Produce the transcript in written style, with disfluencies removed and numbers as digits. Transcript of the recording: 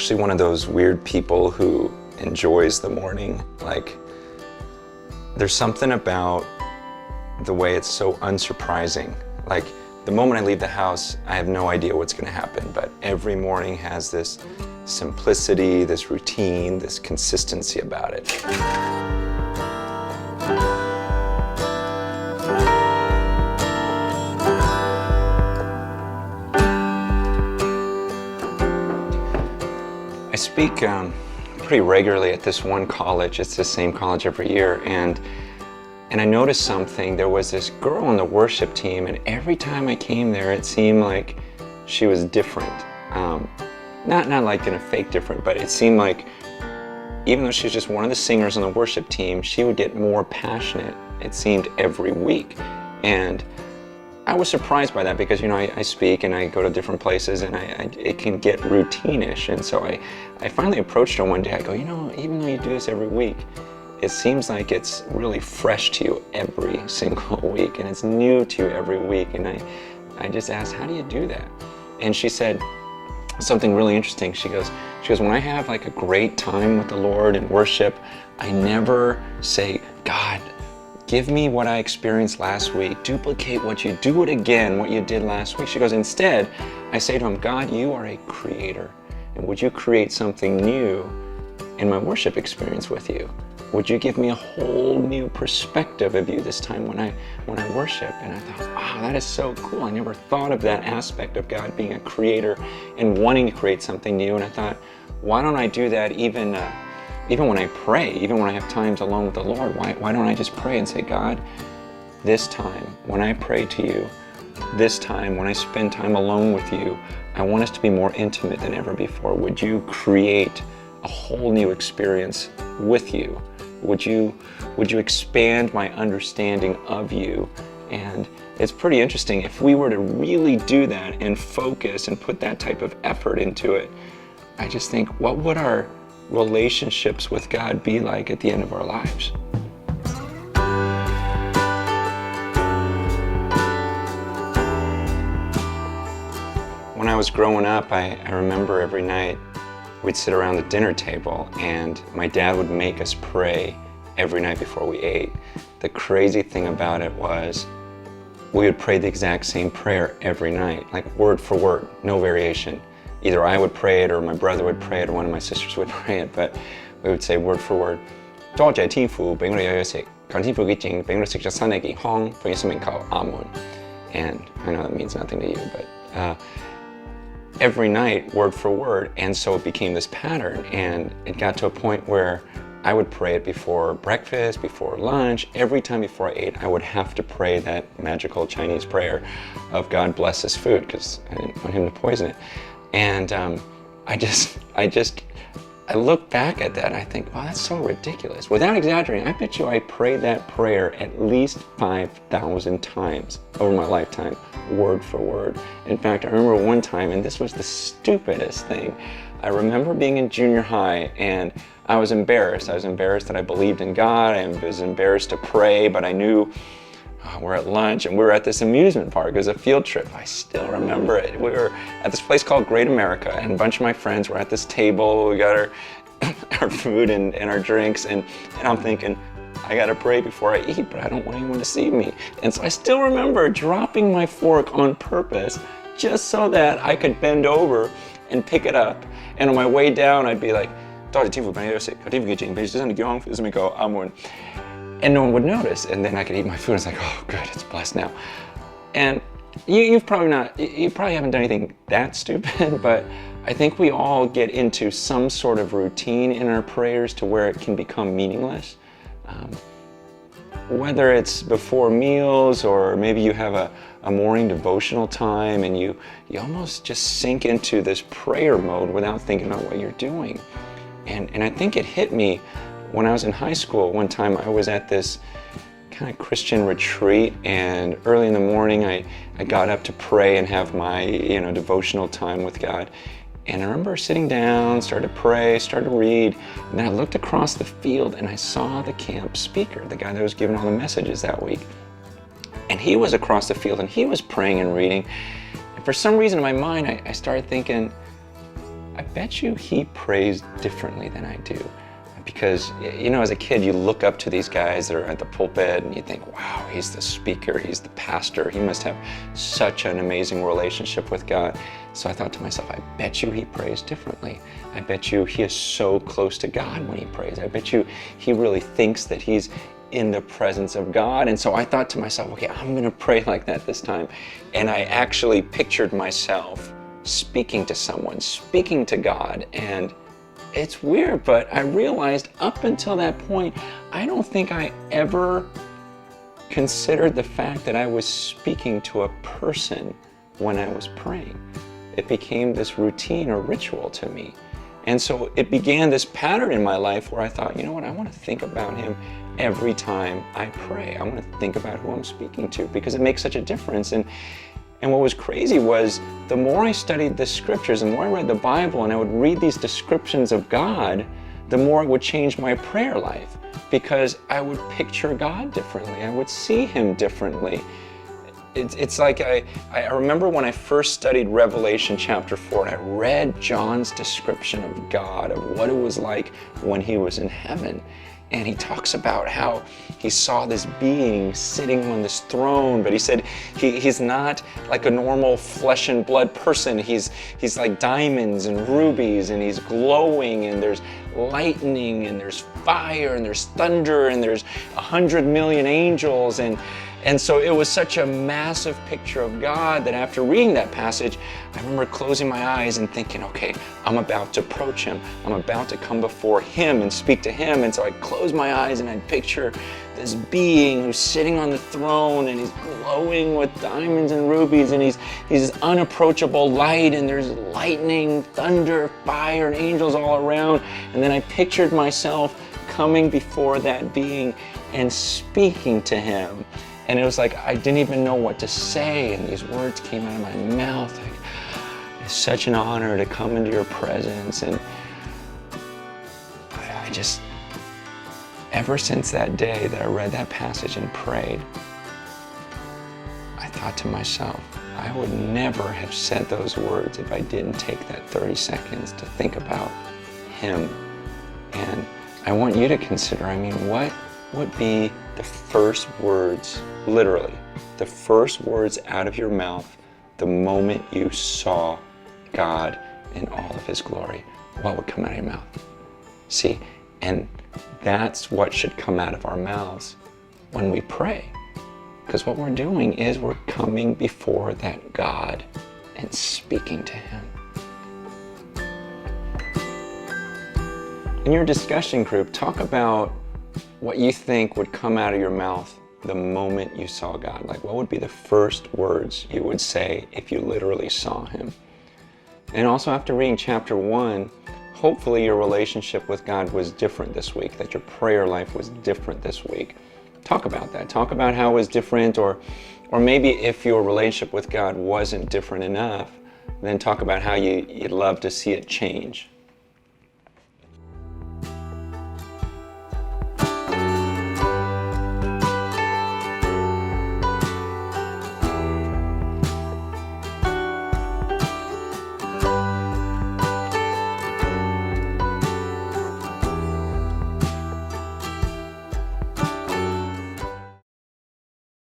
actually one of those weird people who enjoys the morning. Like, there's something about the way it's so unsurprising. Like, the moment I leave the house, I have no idea what's going to happen, but every morning has this simplicity, this routine, this consistency about it. I speak pretty regularly at this one college. It's the same college every year, and I noticed something. There was this girl on the worship team, and every time I came there, it seemed like she was different. Not like in a fake different, but it seemed like even though she was just one of the singers on the worship team, she would get more passionate, it seemed, every week. And I was surprised by that because, you know, I speak and I go to different places, and it can get routine-ish. And so I finally approached her one day. I go, you know, even though you do this every week, it seems like it's really fresh to you every single week, and it's new to you every week. And I just asked, how do you do that? And she said something really interesting. She goes, when I have like a great time with the Lord and worship, I never say, God, give me what I experienced last week, duplicate what you do it again, what you did last week. She goes, instead, I say to him, God, you are a creator, and would you create something new in my worship experience with you? Would you give me a whole new perspective of you this time when I worship? And I thought, wow, that is so cool. I never thought of that aspect of God being a creator and wanting to create something new. And I thought, why don't I do that even when I pray, even when I have times alone with the Lord? Why don't I just pray and say, God, this time when I pray to you, this time when I spend time alone with you, I want us to be more intimate than ever before. Would you create a whole new experience with you? Would you expand my understanding of you? And it's pretty interesting. If we were to really do that and focus and put that type of effort into it, I just think, what would our relationships with God be like at the end of our lives? When I was growing up, I remember every night we'd sit around the dinner table, and my dad would make us pray every night before we ate. The crazy thing about it was we would pray the exact same prayer every night, like word for word, no variation. Either I would pray it, or my brother would pray it, or one of my sisters would pray it, but we would say word for word. 多謝天父俾我哋有嘢食，求天父嘅證俾我哋食咗身體健康，奉耶穌名求，阿門. And I know that means nothing to you, but every night, word for word, and so it became this pattern, and it got to a point where I would pray it before breakfast, before lunch. Every time before I ate, I would have to pray that magical Chinese prayer of God bless this food, because I didn't want him to poison it. And I look back at that and I think, wow, that's so ridiculous. Without exaggerating, I bet you I prayed that prayer at least 5,000 times over my lifetime, word for word. In fact, I remember one time, and this was the stupidest thing. I remember being in junior high, and I was embarrassed. I was embarrassed that I believed in God. I was embarrassed to pray, but I knew we're at lunch and we were at this amusement park. It was a field trip. I still remember it. We were at this place called Great America, and a bunch of my friends were at this table. We got our food and our drinks, and I'm thinking, I gotta pray before I eat, but I don't want anyone to see me. And so I still remember dropping my fork on purpose just so that I could bend over and pick it up. And on my way down, I'd be like, and no one would notice, and then I could eat my food. It's like, oh, good, it's blessed now. And you probably haven't done anything that stupid, but I think we all get into some sort of routine in our prayers to where it can become meaningless. Whether it's before meals, or maybe you have a morning devotional time, and you almost just sink into this prayer mode without thinking about what you're doing. And I think it hit me when I was in high school. One time I was at this kind of Christian retreat, and early in the morning I got up to pray and have my devotional time with God. And I remember sitting down, started to pray, started to read, and then I looked across the field and I saw the camp speaker, the guy that was giving all the messages that week. And he was across the field and he was praying and reading. And for some reason in my mind, I started thinking, I bet you he prays differently than I do. Because, you know, as a kid, you look up to these guys that are at the pulpit and you think, wow, he's the speaker, he's the pastor, he must have such an amazing relationship with God. So I thought to myself, I bet you he prays differently. I bet you he is so close to God when he prays. I bet you he really thinks that he's in the presence of God. And so I thought to myself, okay, I'm gonna pray like that this time. And I actually pictured myself speaking to someone, speaking to God, and it's weird, but I realized up until that point, I don't think I ever considered the fact that I was speaking to a person when I was praying. It became this routine or ritual to me. And so it began this pattern in my life where I thought, you know what, I want to think about him every time I pray. I want to think about who I'm speaking to because it makes such a difference. And what was crazy was the more I studied the scriptures, the more I read the Bible and I would read these descriptions of God, the more it would change my prayer life because I would picture God differently. I would see him differently. It's like I remember when I first studied Revelation chapter 4 and I read John's description of God, of what it was like when he was in heaven. And he talks about how he saw this being sitting on this throne, but he said he's not like a normal flesh and blood person. He's like diamonds and rubies, and he's glowing, and there's lightning, and there's fire, and there's thunder, and there's 100 million angels, and so it was such a massive picture of God that after reading that passage, I remember closing my eyes and thinking, okay, I'm about to approach him. I'm about to come before him and speak to him. And so I'd close my eyes and I'd picture this being who's sitting on the throne and he's glowing with diamonds and rubies and he's this unapproachable light and there's lightning, thunder, fire, and angels all around. And then I pictured myself coming before that being and speaking to him. And it was like I didn't even know what to say, and these words came out of my mouth. Like, it's such an honor to come into your presence. And I just, ever since that day that I read that passage and prayed, I thought to myself, I would never have said those words if I didn't take that 30 seconds to think about him. And I want you to consider, I mean, what would be the first words, literally, the first words out of your mouth the moment you saw God in all of his glory? What would come out of your mouth? See, and that's what should come out of our mouths when we pray. Because what we're doing is we're coming before that God and speaking to him. In your discussion group, talk about what you think would come out of your mouth the moment you saw God. Like, what would be the first words you would say if you literally saw him? And also, after reading chapter 1, hopefully your relationship with God was different this week, that your prayer life was different this week. Talk about that. Talk about how it was different, or maybe if your relationship with God wasn't different enough, then talk about how you'd love to see it change.